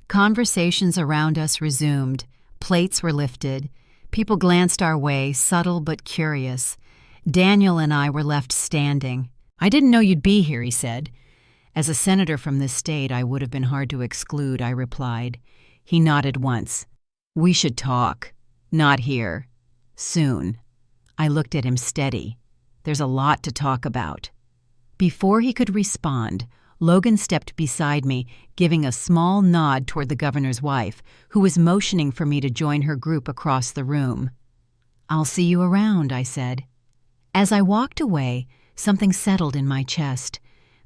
Conversations around us resumed. Plates were lifted. People glanced our way, subtle but curious. Daniel and I were left standing. "I didn't know you'd be here," he said. "As a senator from this state, I would have been hard to exclude," I replied. He nodded once. "We should talk. Not here. Soon." I looked at him steady. "There's a lot to talk about." Before he could respond, Logan stepped beside me, giving a small nod toward the governor's wife, who was motioning for me to join her group across the room. "I'll see you around," I said. As I walked away, something settled in my chest.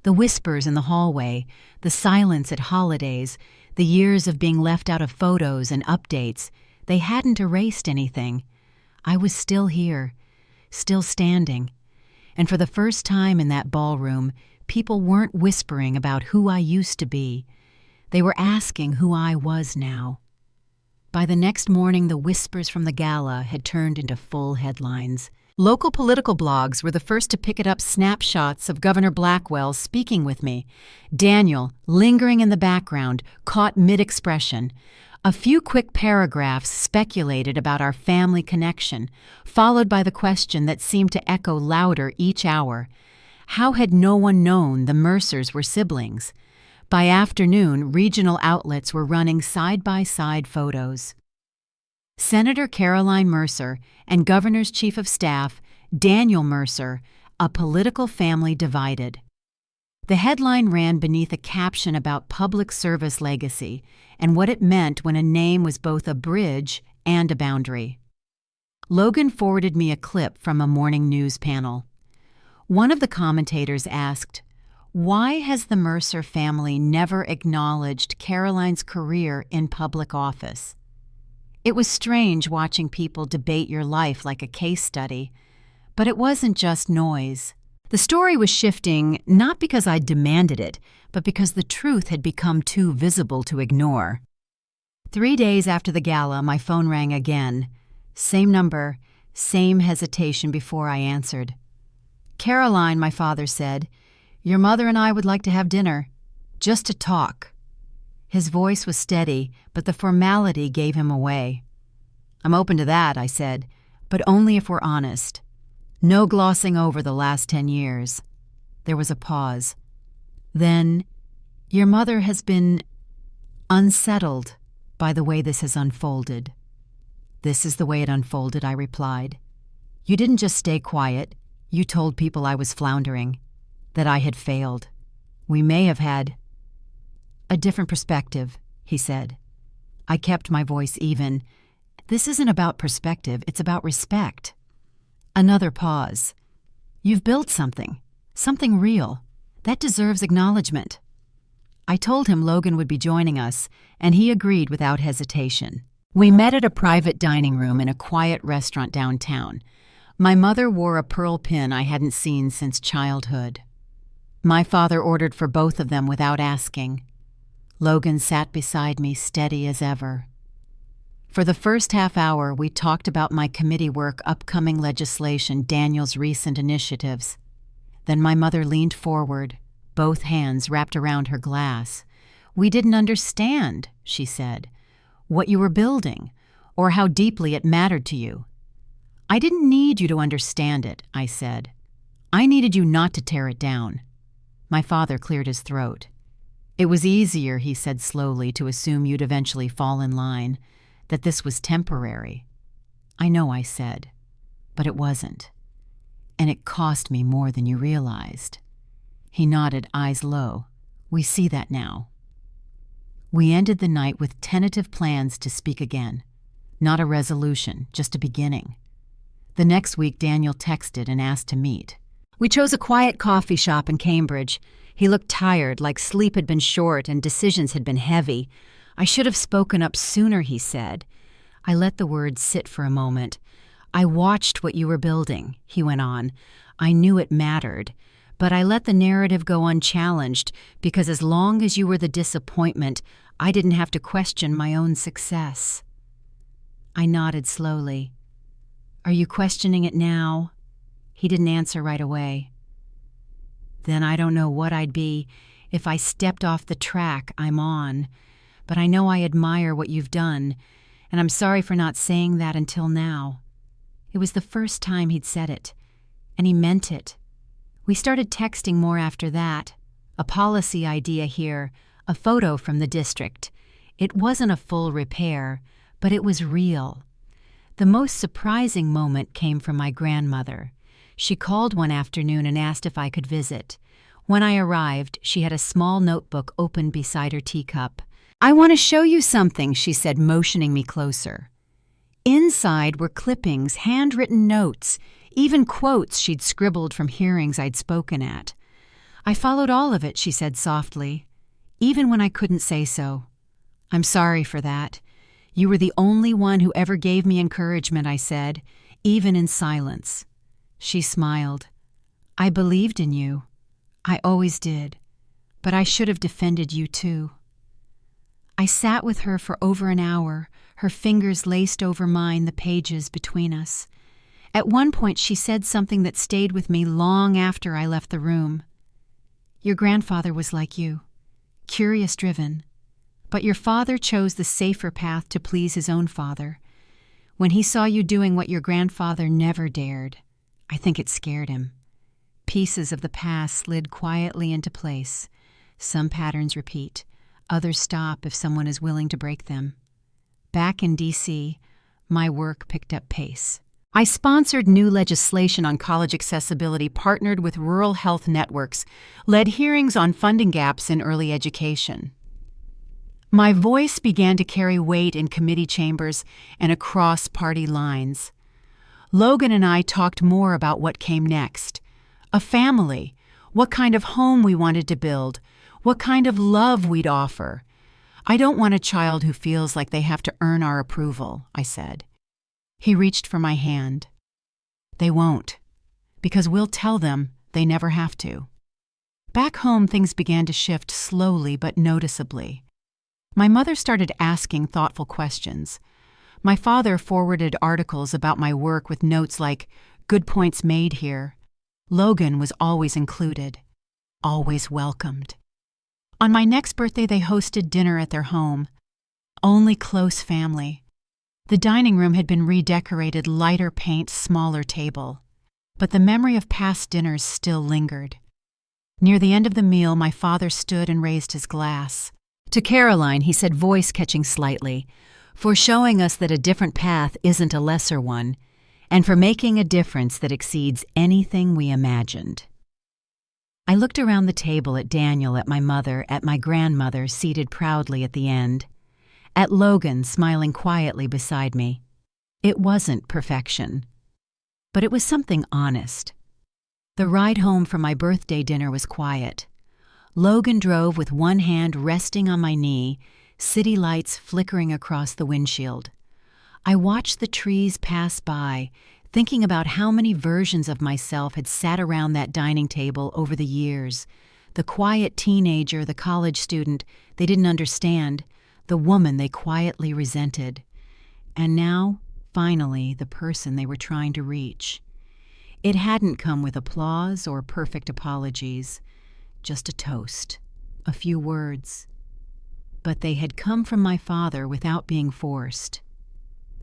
The whispers in the hallway, the silence at holidays, the years of being left out of photos and updates, they hadn't erased anything. I was still here, still standing. And for the first time in that ballroom, people weren't whispering about who I used to be. They were asking who I was now. By the next morning, the whispers from the gala had turned into full headlines. Local political blogs were the first to pick it up snapshots of Governor Blackwell speaking with me. Daniel, lingering in the background, caught mid-expression. A few quick paragraphs speculated about our family connection, followed by the question that seemed to echo louder each hour. How had no one known the Mercers were siblings? By afternoon, regional outlets were running side-by-side photos. Senator Caroline Mercer and Governor's Chief of Staff, Daniel Mercer, a political family divided. The headline ran beneath a caption about public service legacy and what it meant when a name was both a bridge and a boundary. Logan forwarded me a clip from a morning news panel. One of the commentators asked, "Why has the Mercer family never acknowledged Caroline's career in public office?" It was strange watching people debate your life like a case study, but it wasn't just noise. The story was shifting not because I demanded it, but because the truth had become too visible to ignore. 3 days after the gala, my phone rang again. Same number, same hesitation before I answered. "Caroline," my father said, "your mother and I would like to have dinner. Just to talk." His voice was steady, but the formality gave him away. "I'm open to that," I said, "but only if we're honest. No glossing over the last 10 years. There was a pause. Then, "Your mother has been unsettled by the way this has unfolded." "This is the way it unfolded," I replied. "You didn't just stay quiet. You told people I was floundering, that I had failed. We may have had a different perspective," he said. I kept my voice even. "This isn't about perspective, it's about respect." Another pause. "You've built something real. That deserves acknowledgement." I told him Logan would be joining us, and he agreed without hesitation. We met at a private dining room in a quiet restaurant downtown. My mother wore a pearl pin I hadn't seen since childhood. My father ordered for both of them without asking. Logan sat beside me, steady as ever. For the first half hour, we talked about my committee work, upcoming legislation, Daniel's recent initiatives. Then my mother leaned forward, both hands wrapped around her glass. "We didn't understand," she said, "what you were building, or how deeply it mattered to you." "I didn't need you to understand it," I said. "I needed you not to tear it down." My father cleared his throat. "It was easier," he said slowly, "to assume you'd eventually fall in line, that this was temporary." "I know," I said, "but it wasn't. And it cost me more than you realized." He nodded, eyes low. "We see that now." We ended the night with tentative plans to speak again. Not a resolution, just a beginning. The next week, Daniel texted and asked to meet. We chose a quiet coffee shop in Cambridge. He looked tired, like sleep had been short and decisions had been heavy. I should have spoken up sooner, he said. I let the words sit for a moment. I watched what you were building, he went on. I knew it mattered. But I let the narrative go unchallenged because as long as you were the disappointment, I didn't have to question my own success. I nodded slowly. Are you questioning it now? He didn't answer right away. Then I don't know what I'd be if I stepped off the track I'm on, but I know I admire what you've done, and I'm sorry for not saying that until now. It was the first time he'd said it, and he meant it. We started texting more after that. A policy idea here, a photo from the district. It wasn't a full repair, but it was real. The most surprising moment came from my grandmother. She called one afternoon and asked if I could visit. When I arrived, she had a small notebook open beside her teacup. I want to show you something, she said, motioning me closer. Inside were clippings, handwritten notes, even quotes she'd scribbled from hearings I'd spoken at. I followed all of it, she said softly, even when I couldn't say so. I'm sorry for that. You were the only one who ever gave me encouragement, I said, even in silence. She smiled. I believed in you. I always did. But I should have defended you too. I sat with her for over an hour, her fingers laced over mine, the pages between us. At one point she said something that stayed with me long after I left the room. Your grandfather was like you, curious-driven. But your father chose the safer path to please his own father. When he saw you doing what your grandfather never dared, I think it scared him. Pieces of the past slid quietly into place. Some patterns repeat. Others stop if someone is willing to break them. Back in D.C., my work picked up pace. I sponsored new legislation on college accessibility, partnered with rural health networks, led hearings on funding gaps in early education. My voice began to carry weight in committee chambers and across party lines. Logan and I talked more about what came next. A family, what kind of home we wanted to build, what kind of love we'd offer. I don't want a child who feels like they have to earn our approval, I said. He reached for my hand. They won't, because we'll tell them they never have to. Back home, things began to shift slowly but noticeably. My mother started asking thoughtful questions. My father forwarded articles about my work with notes like, "Good points made here." Logan was always included, always welcomed. On my next birthday, they hosted dinner at their home. Only close family. The dining room had been redecorated, lighter paint, smaller table. But the memory of past dinners still lingered. Near the end of the meal, my father stood and raised his glass. To Caroline, he said, voice catching slightly, for showing us that a different path isn't a lesser one, and for making a difference that exceeds anything we imagined. I looked around the table at Daniel, at my mother, at my grandmother seated proudly at the end, at Logan smiling quietly beside me. It wasn't perfection, but it was something honest. The ride home from my birthday dinner was quiet. Logan drove with one hand resting on my knee, city lights flickering across the windshield. I watched the trees pass by, thinking about how many versions of myself had sat around that dining table over the years. The quiet teenager, the college student they didn't understand, the woman they quietly resented. And now, finally, the person they were trying to reach. It hadn't come with applause or perfect apologies. Just a toast, a few words. But they had come from my father without being forced.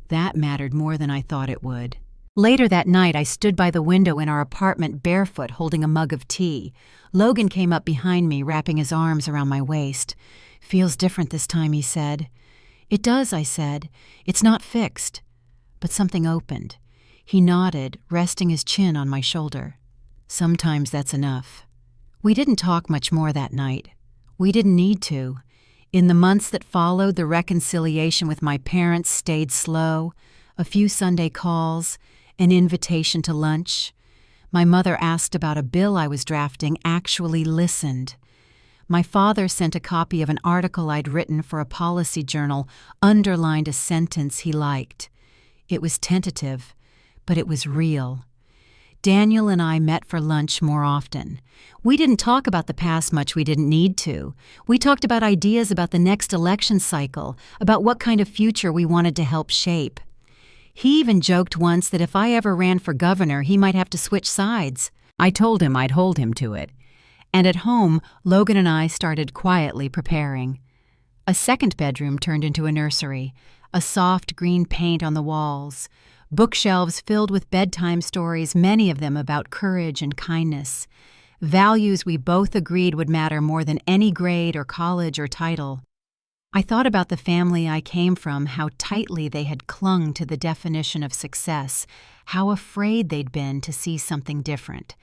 That mattered more than I thought it would. Later that night, I stood by the window in our apartment barefoot, holding a mug of tea. Logan came up behind me, wrapping his arms around my waist. Feels different this time, he said. It does, I said. It's not fixed. But something opened. He nodded, resting his chin on my shoulder. Sometimes that's enough. We didn't talk much more that night. We didn't need to. In the months that followed, the reconciliation with my parents stayed slow. A few Sunday calls, An invitation to lunch. My mother asked about a bill I was drafting, actually listened. My father sent a copy of an article I'd written for a policy journal, underlined a sentence he liked. It was tentative, but it was real. Daniel and I met for lunch more often. We didn't talk about the past much, we didn't need to. We talked about ideas about the next election cycle, about what kind of future we wanted to help shape. He even joked once that if I ever ran for governor, he might have to switch sides. I told him I'd hold him to it. And at home, Logan and I started quietly preparing. A second bedroom turned into a nursery, a soft green paint on the walls, bookshelves filled with bedtime stories, many of them about courage and kindness, values we both agreed would matter more than any grade or college or title. I thought about the family I came from, how tightly they had clung to the definition of success, how afraid they'd been to see something different.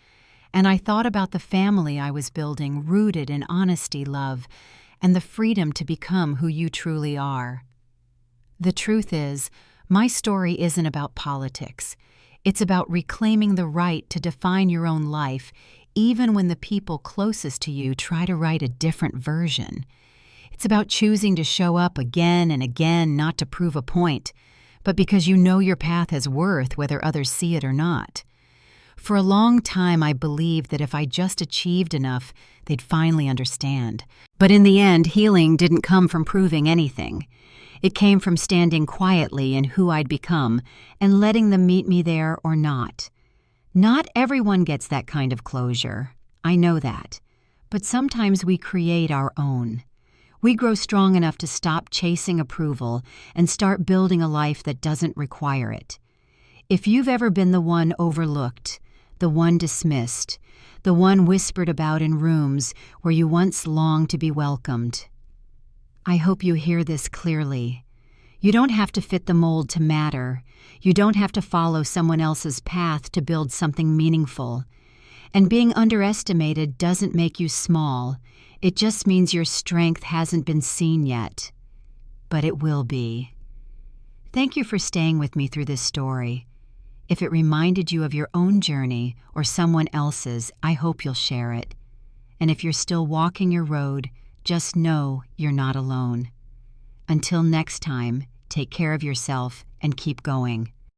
And I thought about the family I was building, rooted in honesty, love, and the freedom to become who you truly are. The truth is, my story isn't about politics. It's about reclaiming the right to define your own life, even when the people closest to you try to write a different version. It's about choosing to show up again and again, not to prove a point, but because you know your path has worth whether others see it or not. For a long time, I believed that if I just achieved enough, they'd finally understand. But in the end, healing didn't come from proving anything. It came from standing quietly in who I'd become and letting them meet me there or not. Not everyone gets that kind of closure. I know that. But sometimes we create our own. We grow strong enough to stop chasing approval and start building a life that doesn't require it. If you've ever been the one overlooked, the one dismissed, the one whispered about in rooms where you once longed to be welcomed, I hope you hear this clearly. You don't have to fit the mold to matter. You don't have to follow someone else's path to build something meaningful. And being underestimated doesn't make you small. It just means your strength hasn't been seen yet. But it will be. Thank you for staying with me through this story. If it reminded you of your own journey or someone else's, I hope you'll share it. And if you're still walking your road, just know you're not alone. Until next time, take care of yourself and keep going.